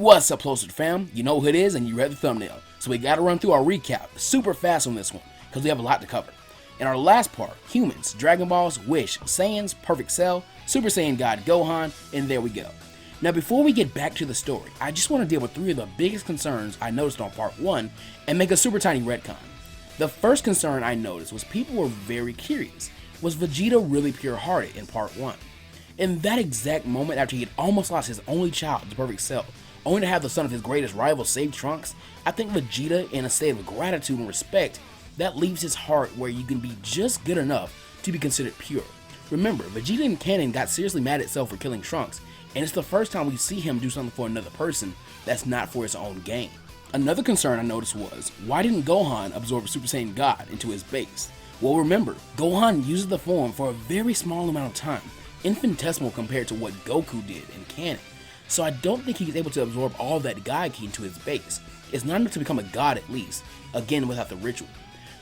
What's up, Closer fam? You know who it is and you read the thumbnail, so we gotta run through our recap super fast on this one, because we have a lot to cover. In our last part, humans, Dragon Balls, Wish, Saiyans, Perfect Cell, Super Saiyan God Gohan, and there we go. Now before we get back to the story, I just want to deal with 3 of the biggest concerns I noticed on part 1 and make a super tiny retcon. The first concern I noticed was people were very curious. Was Vegeta really pure-hearted in part 1? In that exact moment after he had almost lost his only child to Perfect Cell, only to have the son of his greatest rival save Trunks, I think Vegeta, in a state of gratitude and respect, that leaves his heart where you can be just good enough to be considered pure. Remember, Vegeta in canon got seriously mad at Cell for killing Trunks, and it's the first time we see him do something for another person that's not for his own gain. Another concern I noticed was, why didn't Gohan absorb Super Saiyan God into his base? Well, remember, Gohan uses the form for a very small amount of time, infinitesimal compared to what Goku did in canon. So I don't think he's able to absorb all that God Ki into his base. It's not enough to become a god at least, again without the ritual.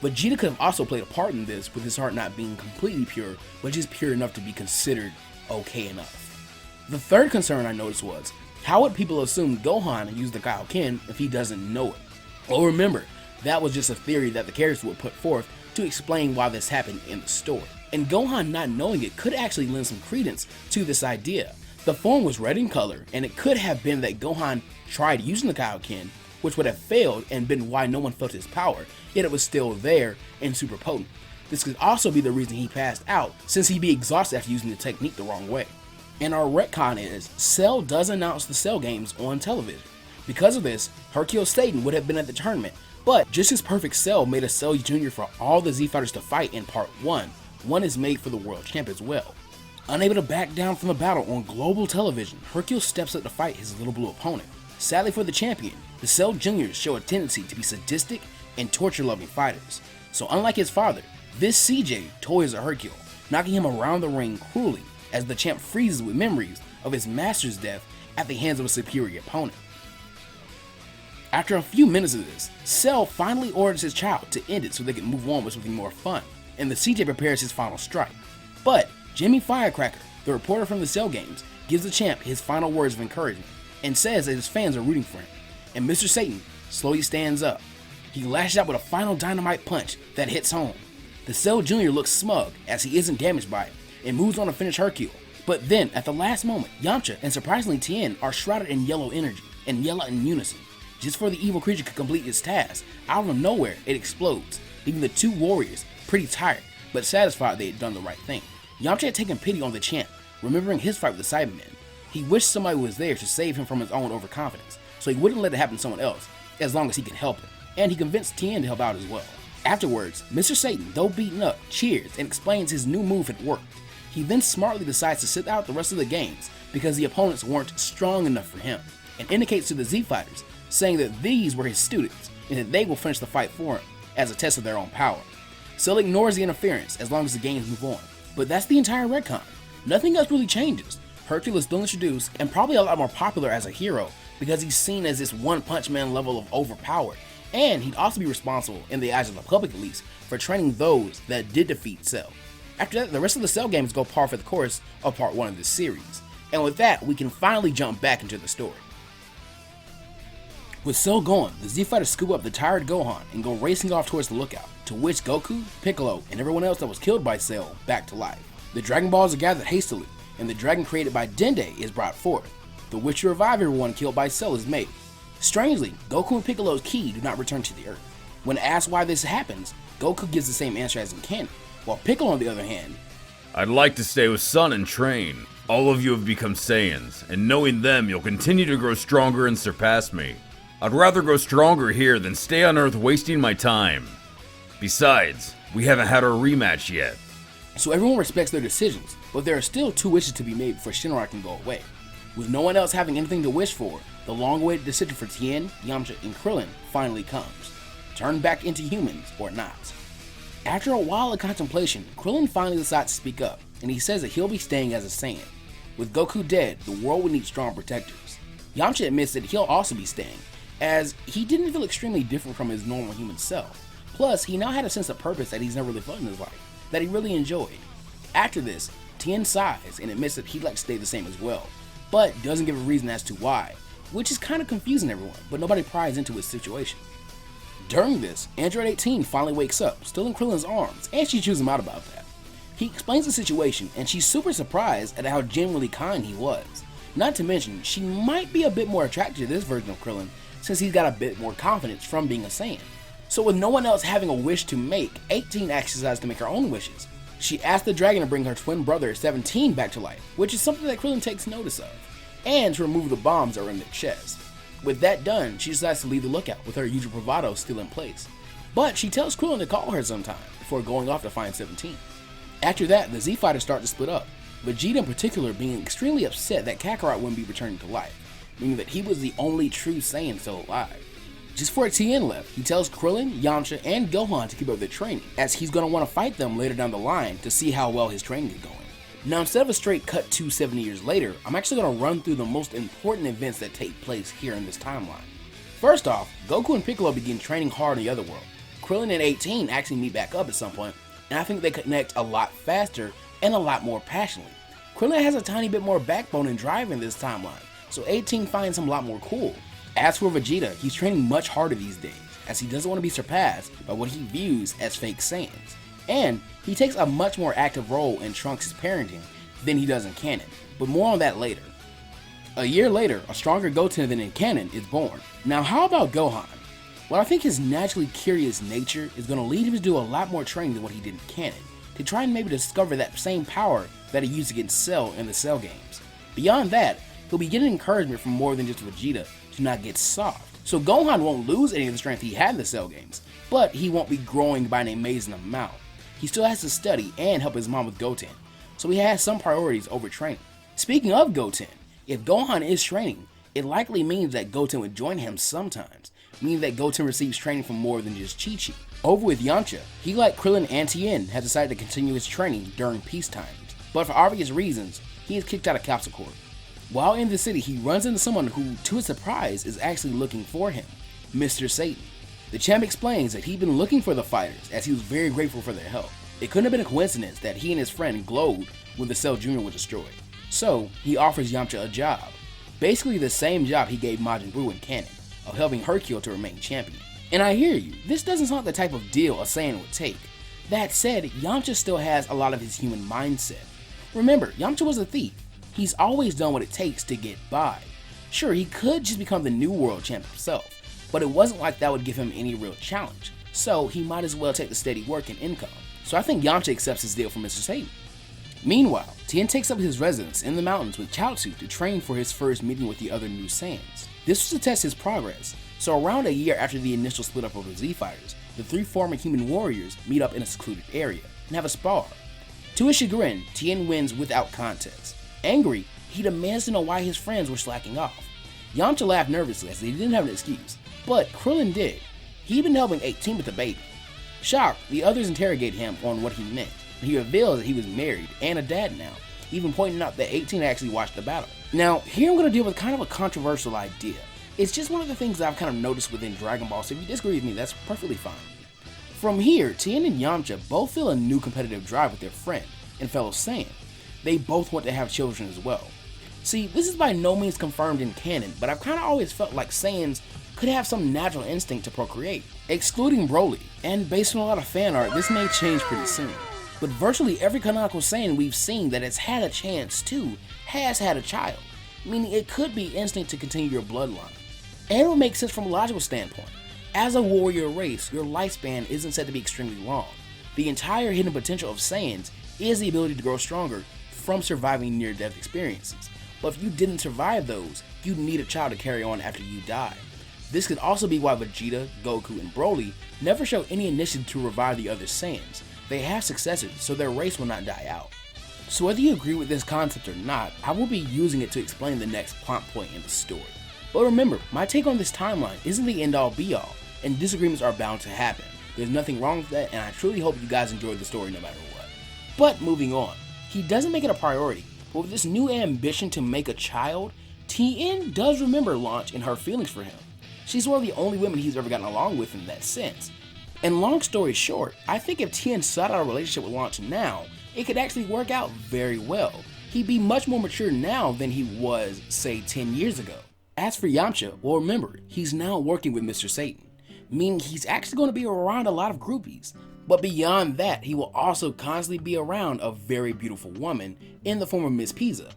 Vegeta could have also played a part in this with his heart not being completely pure, but just pure enough to be considered okay enough. The third concern I noticed was, how would people assume Gohan used the Kaioken if he doesn't know it? Well, remember, that was just a theory that the characters would put forth to explain why this happened in the story. And Gohan not knowing it could actually lend some credence to this idea. The form was red in color, and it could have been that Gohan tried using the Kaioken, which would have failed and been why no one felt his power, yet it was still there and super potent. This could also be the reason he passed out, since he'd be exhausted after using the technique the wrong way. And our retcon is, Cell does announce the Cell games on television. Because of this, Hercule Satan would have been at the tournament, but just as Perfect Cell made a Cell Jr. for all the Z Fighters to fight in part 1, one is made for the world champ as well. Unable to back down from the battle on global television, Hercule steps up to fight his little blue opponent. Sadly for the champion, the Cell Juniors show a tendency to be sadistic and torture-loving fighters. So unlike his father, this CJ toys at Hercule, knocking him around the ring cruelly as the champ freezes with memories of his master's death at the hands of a superior opponent. After a few minutes of this, Cell finally orders his child to end it so they can move on with something more fun, and the CJ prepares his final strike. But Jimmy Firecracker, the reporter from the Cell games, gives the champ his final words of encouragement and says that his fans are rooting for him, and Mr. Satan slowly stands up. He lashes out with a final dynamite punch that hits home. The Cell Jr. looks smug as he isn't damaged by it and moves on to finish Hercule, but then at the last moment, Yamcha and surprisingly Tien are shrouded in yellow energy and yell out in unison. Just before the evil creature could complete its task, out of nowhere it explodes, leaving the 2 warriors pretty tired but satisfied they had done the right thing. Yamcha had taken pity on the champ, remembering his fight with the Cybermen. He wished somebody was there to save him from his own overconfidence, so he wouldn't let it happen to someone else, as long as he could help him, and he convinced Tien to help out as well. Afterwards, Mr. Satan, though beaten up, cheers and explains his new move had worked. He then smartly decides to sit out the rest of the games because the opponents weren't strong enough for him, and indicates to the Z Fighters, saying that these were his students, and that they will finish the fight for him, as a test of their own power. Cell ignores the interference as long as the games move on, but that's the entire retcon. Nothing else really changes. Hercule is still introduced and probably a lot more popular as a hero because he's seen as this One Punch Man level of overpowered, and he'd also be responsible, in the eyes of the public at least, for training those that did defeat Cell. After that, the rest of the Cell games go par for the course of part 1 of this series, and with that, we can finally jump back into the story. With Cell gone, the Z Fighters scoop up the tired Gohan and go racing off towards the lookout, to which Goku, Piccolo, and everyone else that was killed by Cell back to life. The Dragon Balls are gathered hastily, and the dragon created by Dende is brought forth. The wish to revive everyone killed by Cell is made. Strangely, Goku and Piccolo's ki do not return to the Earth. When asked why this happens, Goku gives the same answer as in canon, while Piccolo on the other hand, I'd like to stay with Sun and train. All of you have become Saiyans, and knowing them you'll continue to grow stronger and surpass me. I'd rather grow stronger here than stay on Earth wasting my time. Besides, we haven't had our rematch yet. So everyone respects their decisions, but there are still 2 wishes to be made before Shinra can go away. With no one else having anything to wish for, the long-awaited decision for Tien, Yamcha, and Krillin finally comes. Turn back into humans or not. After a while of contemplation, Krillin finally decides to speak up, and he says that he'll be staying as a Saiyan. With Goku dead, the world would need strong protectors. Yamcha admits that he'll also be staying, as he didn't feel extremely different from his normal human self. Plus, he now had a sense of purpose that he's never really felt in his life, that he really enjoyed. After this, Tien sighs and admits that he'd like to stay the same as well, but doesn't give a reason as to why, which is kind of confusing everyone, but nobody pries into his situation. During this, Android 18 finally wakes up, still in Krillin's arms, and she chews him out about that. He explains the situation, and she's super surprised at how genuinely kind he was. Not to mention, she might be a bit more attracted to this version of Krillin, since he's got a bit more confidence from being a Saiyan. So with no one else having a wish to make, 18 actually decides to make her own wishes. She asks the dragon to bring her twin brother 17 back to life, which is something that Krillin takes notice of, and to remove the bombs that are in their chest. With that done, she decides to leave the lookout with her usual bravado still in place. But she tells Krillin to call her sometime before going off to find 17. After that, the Z Fighters start to split up, Vegeta in particular being extremely upset that Kakarot wouldn't be returning to life, meaning that he was the only true Saiyan still alive. Just before Tien left, he tells Krillin, Yamcha, and Gohan to keep up their training, as he's going to want to fight them later down the line to see how well his training is going. Now, instead of a straight cut to 70 years later, I'm actually going to run through the most important events that take place here in this timeline. First off, Goku and Piccolo begin training hard in the other world. Krillin and 18 actually meet back up at some point, and I think they connect a lot faster and a lot more passionately. Krillin has a tiny bit more backbone and drive in this timeline, so 18 finds him a lot more cool. As for Vegeta, he's training much harder these days, as he doesn't want to be surpassed by what he views as fake Saiyans. And he takes a much more active role in Trunks' parenting than he does in canon, but more on that later. A year later, a stronger Goten than in canon is born. Now how about Gohan? Well, I think his naturally curious nature is going to lead him to do a lot more training than what he did in canon, to try and maybe discover that same power that he used against Cell in the Cell games. Beyond that, he'll be getting encouragement from more than just Vegeta to not get soft. So Gohan won't lose any of the strength he had in the Cell games, but he won't be growing by an amazing amount. He still has to study and help his mom with Goten, so he has some priorities over training. Speaking of Goten, if Gohan is training, it likely means that Goten would join him sometimes, meaning that Goten receives training from more than just Chi-Chi. Over with Yamcha, he like Krillin and Tien has decided to continue his training during peace times, but for obvious reasons, he is kicked out of Capsule Corp. While in the city, he runs into someone who, to his surprise, is actually looking for him, Mr. Satan. The champ explains that he'd been looking for the fighters as he was very grateful for their help. It couldn't have been a coincidence that he and his friend glowed when the Cell Jr. was destroyed. So, he offers Yamcha a job. Basically the same job he gave Majin Buu in canon, of helping Hercule to remain champion. And I hear you, this doesn't sound like the type of deal a Saiyan would take. That said, Yamcha still has a lot of his human mindset. Remember, Yamcha was a thief. He's always done what it takes to get by. Sure, he could just become the new world champ himself, but it wasn't like that would give him any real challenge, so he might as well take the steady work and income. So I think Yamcha accepts his deal from Mr. Satan. Meanwhile, Tien takes up his residence in the mountains with Chaozu to train for his first meeting with the other new Saiyans. This was to test his progress, so around a year after the initial split up of the Z Fighters, the three former human warriors meet up in a secluded area and have a spar. To his chagrin, Tien wins without contest. Angry, he demands to know why his friends were slacking off. Yamcha laughed nervously as he didn't have an excuse, but Krillin did. He'd been helping 18 with the baby. Shocked, the others interrogate him on what he meant. He reveals that he was married and a dad now, even pointing out that 18 actually watched the battle. Now, here I'm going to deal with kind of a controversial idea. It's just one of the things that I've kind of noticed within Dragon Ball, so if you disagree with me, that's perfectly fine. From here, Tien and Yamcha both feel a new competitive drive with their friend and fellow Saiyan. They both want to have children as well. See, this is by no means confirmed in canon, but I've kind of always felt like Saiyans could have some natural instinct to procreate, excluding Broly, and based on a lot of fan art, this may change pretty soon. But virtually every canonical Saiyan we've seen that has had a chance to has had a child, meaning it could be instinct to continue your bloodline. And it would make sense from a logical standpoint. As a warrior race, your lifespan isn't said to be extremely long. The entire hidden potential of Saiyans is the ability to grow stronger from surviving near-death experiences. But if you didn't survive those, you'd need a child to carry on after you die. This could also be why Vegeta, Goku, and Broly never show any initiative to revive the other Saiyans. They have successors, so their race will not die out. So whether you agree with this concept or not, I will be using it to explain the next plot point in the story. But remember, my take on this timeline isn't the end-all be-all, and disagreements are bound to happen. There's nothing wrong with that, and I truly hope you guys enjoyed the story no matter what. But moving on, he doesn't make it a priority, but with this new ambition to make a child, Tien does remember Launch and her feelings for him. She's one of the only women he's ever gotten along with in that sense. And long story short, I think if Tien sought out a relationship with Launch now, it could actually work out very well. He'd be much more mature now than he was, say, 10 years ago. As for Yamcha, well remember, he's now working with Mr. Satan, meaning he's actually going to be around a lot of groupies. But beyond that, he will also constantly be around a very beautiful woman in the form of Miss Pizza.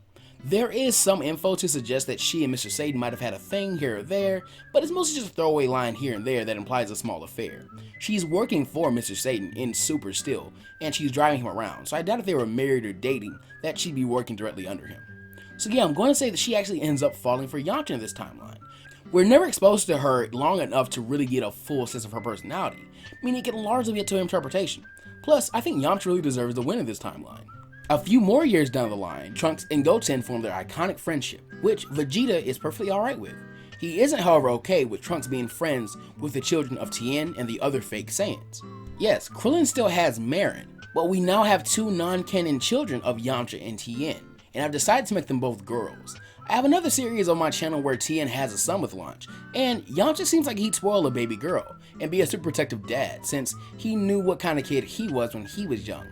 There is some info to suggest that she and Mr. Satan might have had a thing here or there, but it's mostly just a throwaway line here and there that implies a small affair. She's working for Mr. Satan in Super still, and she's driving him around, so I doubt if they were married or dating that she'd be working directly under him. So yeah, I'm going to say that she actually ends up falling for Yamcha in this timeline. We're never exposed to her long enough to really get a full sense of her personality, meaning it can largely be up to interpretation. Plus, I think Yamcha really deserves the win in this timeline. A few more years down the line, Trunks and Goten form their iconic friendship, which Vegeta is perfectly alright with. He isn't however okay with Trunks being friends with the children of Tien and the other fake Saiyans. Yes, Krillin still has Marin, but we now have two non-canon children of Yamcha and Tien, and I've decided to make them both girls. I have another series on my channel where Tien has a son with Launch, and Yamcha seems like he'd spoil a baby girl and be a super protective dad since he knew what kind of kid he was when he was young.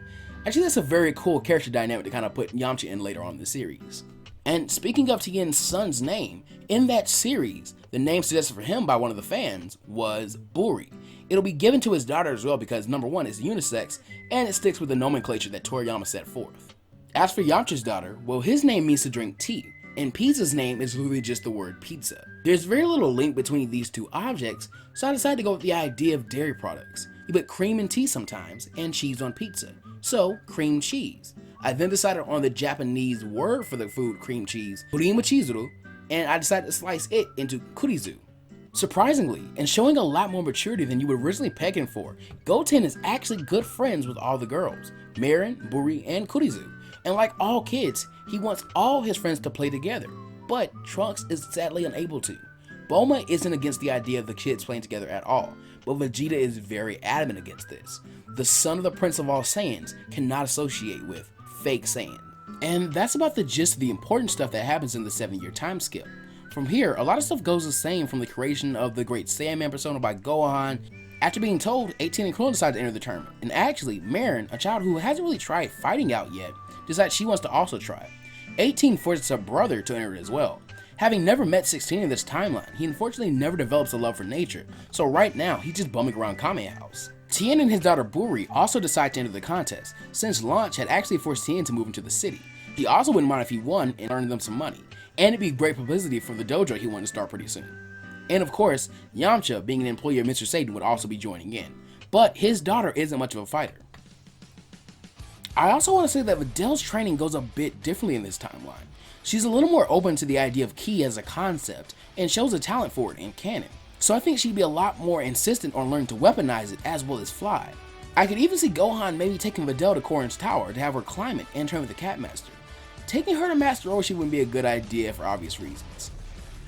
Actually, that's a very cool character dynamic to kind of put Yamcha in later on in the series. And speaking of Tien's son's name, in that series, the name suggested for him by one of the fans was Buri. It'll be given to his daughter as well because number one, it's unisex, and it sticks with the nomenclature that Toriyama set forth. As for Yamcha's daughter, well, his name means to drink tea, and Pizza's name is literally just the word pizza. There's very little link between these two objects, so I decided to go with the idea of dairy products. You put cream in tea sometimes, and cheese on pizza. So, cream cheese. I then decided on the Japanese word for the food cream cheese, burima chizuru, and I decided to slice it into kurizu. Surprisingly, and showing a lot more maturity than you were originally pegging for, Goten is actually good friends with all the girls, Marin, Buri, and Kurizu. And like all kids, he wants all his friends to play together, but Trunks is sadly unable to. Bulma isn't against the idea of the kids playing together at all, but Vegeta is very adamant against this. The son of the Prince of all Saiyans cannot associate with fake Saiyan. And that's about the gist of the important stuff that happens in the 7-year time skip. From here, a lot of stuff goes the same from the creation of the Great Saiyaman persona by Gohan. After being told, 18 and Krillin decide to enter the tournament, and actually, Marin, a child who hasn't really tried fighting out yet, decides she wants to also try. 18 forces her brother to enter it as well. Having never met 16 in this timeline, he unfortunately never develops a love for nature, so right now he's just bumming around Kame House. Tien and his daughter Buri also decide to enter the contest, since Launch had actually forced Tien to move into the city. He also wouldn't mind if he won and earned them some money, and it'd be great publicity for the dojo he wanted to start pretty soon. And of course, Yamcha, being an employee of Mr. Satan, would also be joining in, but his daughter isn't much of a fighter. I also want to say that Videl's training goes a bit differently in this timeline. She's a little more open to the idea of ki as a concept, and shows a talent for it in canon. So I think she'd be a lot more insistent on learning to weaponize it as well as fly. I could even see Gohan maybe taking Videl to Korin's tower to have her climb it and train with the Cat Master. Taking her to Master Roshi wouldn't be a good idea for obvious reasons.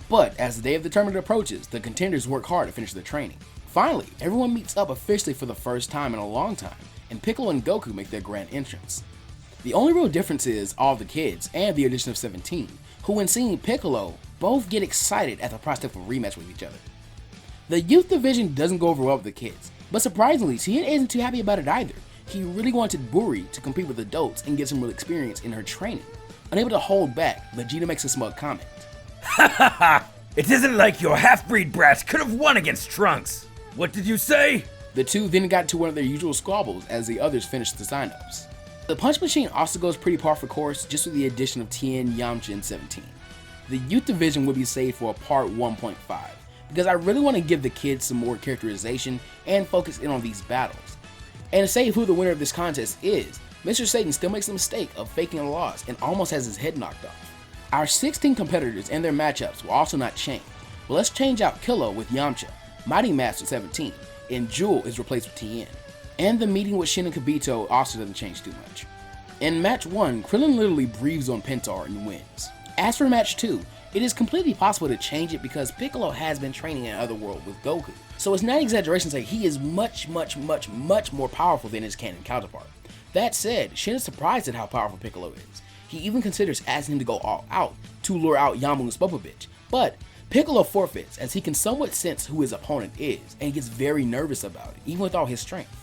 But as the day of the tournament approaches, the contenders work hard to finish their training. Finally, everyone meets up officially for the first time in a long time, and Piccolo and Goku make their grand entrance. The only real difference is all the kids and the addition of 17, who when seeing Piccolo, both get excited at the prospect of a rematch with each other. The youth division doesn't go over well with the kids, but surprisingly, Tien isn't too happy about it either. He really wanted Buri to compete with adults and get some real experience in her training. Unable to hold back, Vegeta makes a smug comment. Ha ha ha! It isn't like your half-breed brats could have won against Trunks! What did you say? The two then got into one of their usual squabbles as the others finished the signups. The punch machine also goes pretty par for course just with the addition of Tien, Yamcha, and 17. The youth division will be saved for a part 1.5, because I really want to give the kids some more characterization and focus in on these battles. And to say who the winner of this contest is, Mr. Satan still makes the mistake of faking a loss and almost has his head knocked off. Our 16 competitors and their matchups will also not change, but let's change out Killer with Yamcha, Mighty Master 17, and Jewel is replaced with Tien. And the meeting with Shin and Kibito also doesn't change too much. In match 1, Krillin literally breathes on Pentar and wins. As for match 2, it is completely possible to change it because Piccolo has been training in Otherworld with Goku, so it's not an exaggeration to say he is much more powerful than his canon counterpart. That said, Shin is surprised at how powerful Piccolo is. He even considers asking him to go all out to lure out Yamu's Popovich, but Piccolo forfeits as he can somewhat sense who his opponent is and gets very nervous about it, even with all his strength.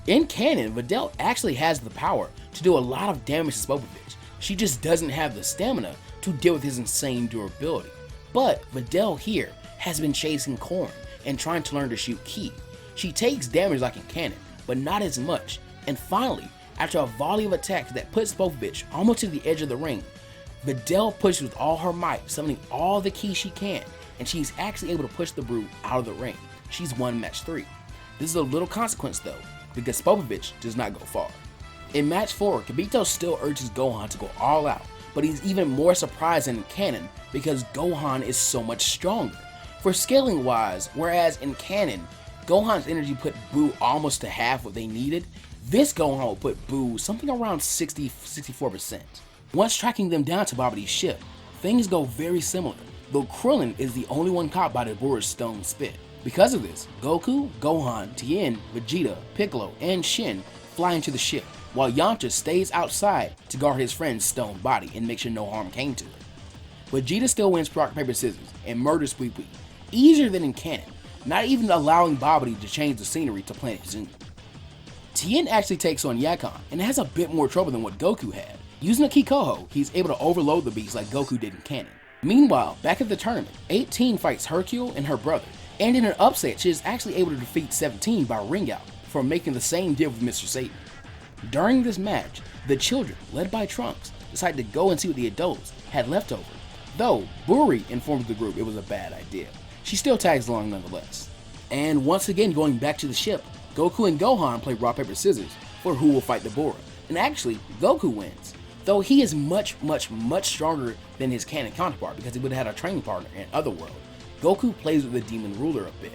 In canon, Videl actually has the power to do a lot of damage to Popovich. She just doesn't have the stamina to deal with his insane durability. But Videl here has been chasing Corn and trying to learn to shoot ki. She takes damage like in canon, but not as much, and finally, after a volley of attacks that puts Spopovich almost to the edge of the ring, Videl pushes with all her might, summoning all the ki she can, and she's actually able to push the Brute out of the ring. She's won match 3. This is a little consequence though, because Spopovich does not go far. In match 4, Kibito still urges Gohan to go all out, but he's even more surprised than in canon because Gohan is so much stronger. For scaling wise, whereas in canon, Gohan's energy put Buu almost to half what they needed, this Gohan will put Buu something around 64%. Once tracking them down to Babidi's ship, things go very similar, though Krillin is the only one caught by Deborah's stone spit. Because of this, Goku, Gohan, Tien, Vegeta, Piccolo, and Shin fly into the ship, while Yamcha stays outside to guard his friend's stone body and make sure no harm came to it. Vegeta still wins rock, paper, scissors and murders Pui Pui, easier than in canon, not even allowing Babidi to change the scenery to Planet Zoo. Tien actually takes on Yakon and has a bit more trouble than what Goku had. Using a Kikoho, he's able to overload the beast like Goku did in canon. Meanwhile, back at the tournament, 18 fights Hercule and her brother, and in an upset she is actually able to defeat 17 by ring out for making the same deal with Mr. Satan. During this match, the children, led by Trunks, decided to go and see what the adults had left over, though Buri informed the group it was a bad idea. She still tags along nonetheless. And once again going back to the ship, Goku and Gohan play rock, paper, scissors for who will fight the Bora, and actually, Goku wins, though he is much stronger than his canon counterpart because he would have had a training partner in Otherworld. Goku plays with the Demon Ruler a bit,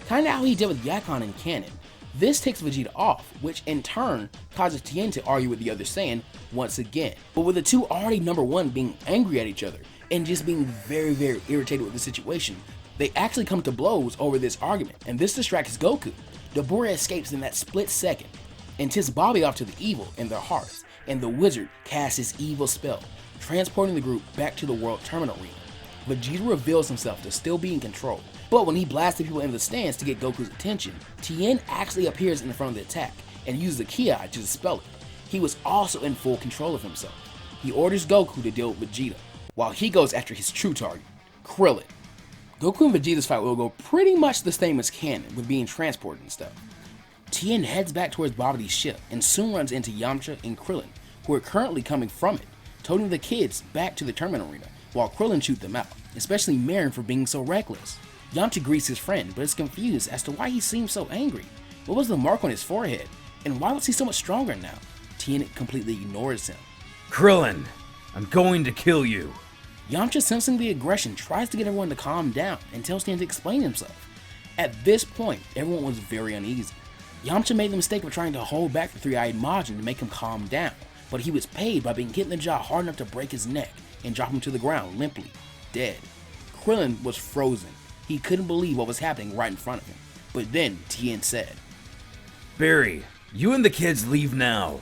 kinda how he did with Yakon in canon. This takes Vegeta off, which in turn causes Tien to argue with the other Saiyan once again. But with the two already number 1 being angry at each other and just being very irritated with the situation, they actually come to blows over this argument, and this distracts Goku. Dabura escapes in that split second and tips Bobby off to the evil in their hearts, and the wizard casts his evil spell, transporting the group back to the World Tournament Arena. Vegeta reveals himself to still be in control, but when he blasts the people in the stands to get Goku's attention, Tien actually appears in front of the attack and uses the Ki-Eye to dispel it. He was also in full control of himself. He orders Goku to deal with Vegeta, while he goes after his true target, Krillin. Goku and Vegeta's fight will go pretty much the same as canon, with being transported and stuff. Tien heads back towards Babidi's ship and soon runs into Yamcha and Krillin, who are currently coming from it, toting the kids back to the tournament arena, while Krillin shoots them out, especially Marin for being so reckless. Yamcha greets his friend, but is confused as to why he seems so angry. What was the mark on his forehead, and why was he so much stronger now? Tien completely ignores him. Krillin, I'm going to kill you. Yamcha, sensing the aggression, tries to get everyone to calm down and tells Tien to explain himself. At this point, everyone was very uneasy. Yamcha made the mistake of trying to hold back the three-eyed Majin to make him calm down, but he was paid by being hit in the jaw hard enough to break his neck and drop him to the ground limply, dead. Krillin was frozen. He couldn't believe what was happening right in front of him. But then Tien said, Barry, you and the kids leave now.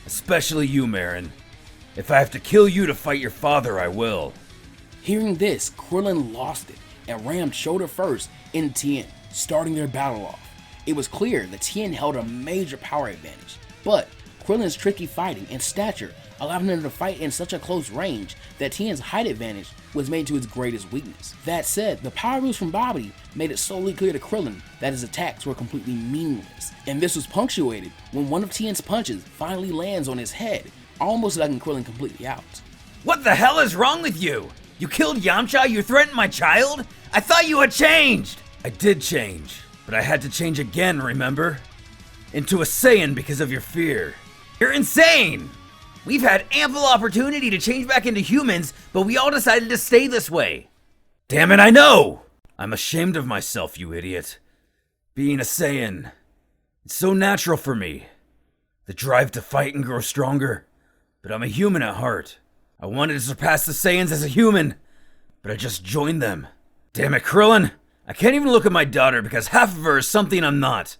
Especially you, Marin. If I have to kill you to fight your father, I will. Hearing this, Krillin lost it and rammed shoulder first into Tien, starting their battle off. It was clear that Tien held a major power advantage, but Krillin's tricky fighting and stature allowed him to fight in such a close range that Tien's height advantage was made to his greatest weakness. That said, the power boost from Babidi made it solely clear to Krillin that his attacks were completely meaningless, and this was punctuated when one of Tien's punches finally lands on his head, almost knocking Krillin completely out. What the hell is wrong with you? You killed Yamcha? You threatened my child? I thought you had changed! I did change, but I had to change again, remember? Into a Saiyan because of your fear. You're insane! We've had ample opportunity to change back into humans, but we all decided to stay this way. Damn it, I know! I'm ashamed of myself, you idiot. Being a Saiyan, it's so natural for me. The drive to fight and grow stronger. But I'm a human at heart. I wanted to surpass the Saiyans as a human, but I just joined them. Damn it, Krillin! I can't even look at my daughter because half of her is something I'm not.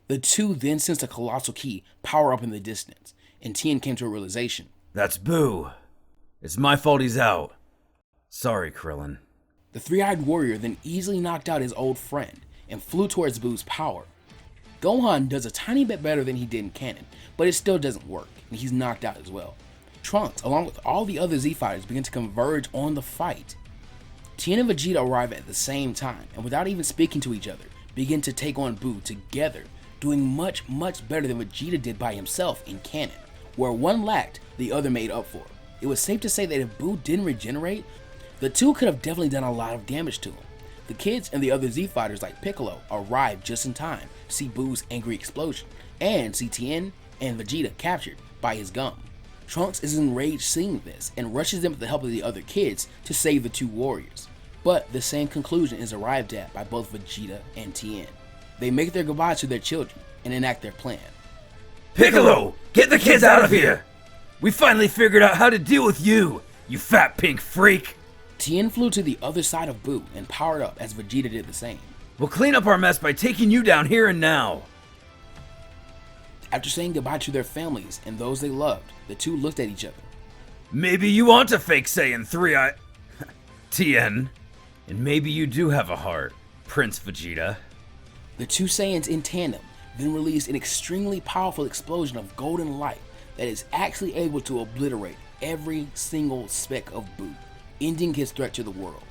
The two then sensed a colossal ki power up in the distance, and Tien came to a realization. That's Boo. It's my fault he's out. Sorry, Krillin. The three-eyed warrior then easily knocked out his old friend and flew towards Boo's power. Gohan does a tiny bit better than he did in canon, but it still doesn't work, and he's knocked out as well. Trunks, along with all the other Z fighters, begin to converge on the fight. Tien and Vegeta arrive at the same time, and without even speaking to each other, begin to take on Buu together, doing much better than Vegeta did by himself in canon. Where one lacked, the other made up for. It was safe to say that if Buu didn't regenerate, the two could have definitely done a lot of damage to him. The kids and the other Z fighters like Piccolo arrived just in time to see Buu's angry explosion, and see Tien and Vegeta captured by his gum. Trunks is enraged seeing this and rushes them with the help of the other kids to save the two warriors. But the same conclusion is arrived at by both Vegeta and Tien. They make their goodbyes to their children and enact their plan. Piccolo, get the kids out of here! We finally figured out how to deal with you, you fat pink freak! Tien flew to the other side of Buu and powered up as Vegeta did the same. We'll clean up our mess by taking you down here and now. After saying goodbye to their families and those they loved, the two looked at each other. Maybe you want to fake Saiyan 3, Tien. And maybe you do have a heart, Prince Vegeta. The two Saiyans in tandem then released an extremely powerful explosion of golden light that is actually able to obliterate every single speck of Buu, ending his threat to the world.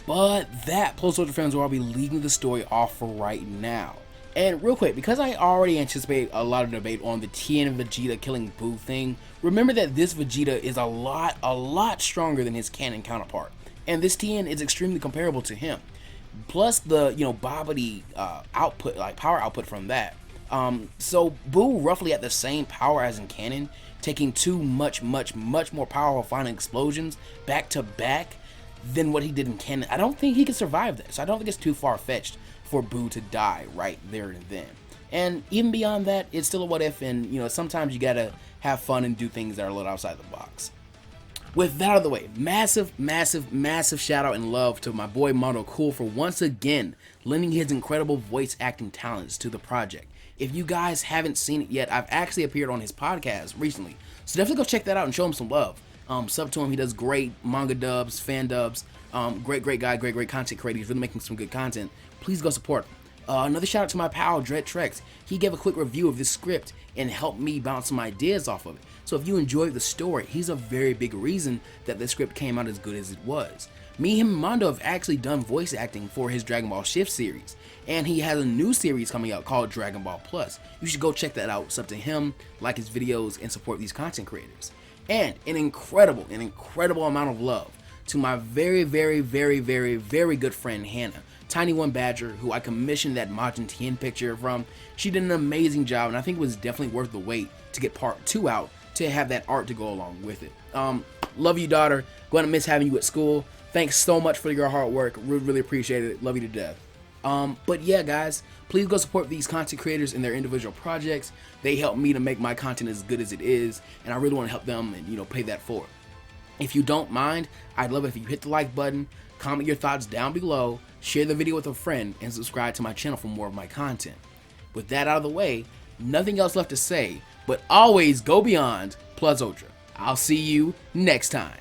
But that, plus Soldier fans, will all be leaving the story off for right now. And real quick, because I already anticipate a lot of debate on the Tien and Vegeta killing Buu thing, remember that this Vegeta is a lot stronger than his canon counterpart. And this Tien is extremely comparable to him. Plus the, Babidi output, like power output from that. So Buu roughly at the same power as in canon, taking two much more powerful final explosions back to back than what he did in canon. I don't think he could survive this. I don't think it's too far-fetched for Buu to die right there and then. And even beyond that, it's still a what if, and sometimes you gotta have fun and do things that are a little outside the box. With that out of the way, massive shout out and love to my boy Mondo Cool for once again lending his incredible voice acting talents to the project. If you guys haven't seen it yet, I've actually appeared on his podcast recently, so definitely go check that out and show him some love. Sub to him, he does great manga dubs, fan dubs, great guy, great content creator. He's really making some good content. Please go support him. Another shout out to my pal To Jredd Trex. He gave a quick review of this script and helped me bounce some ideas off of it. So if you enjoyed the story, he's a very big reason that the script came out as good as it was. Me, him, and Mondo have actually done voice acting for his Dragon Ball Shift series, and he has a new series coming out called Dragon Ball Plus. You should go check that out. It's up to him, like his videos, and support these content creators. And an incredible amount of love to my very good friend Hannah, Tiny One Badger, who I commissioned that Majin Tien picture from. She did an amazing job, and I think it was definitely worth the wait to get part 2 out to have that art to go along with it. Love you, daughter. Going to miss having you at school. Thanks so much for your hard work. Really appreciate it. Love you to death. But yeah, guys, please go support these content creators in their individual projects. They help me to make my content as good as it is, and I really want to help them and pay that forward. If you don't mind, I'd love it if you hit the like button, comment your thoughts down below, share the video with a friend, and subscribe to my channel for more of my content. With that out of the way, nothing else left to say, but always go beyond plus ultra. I'll see you next time.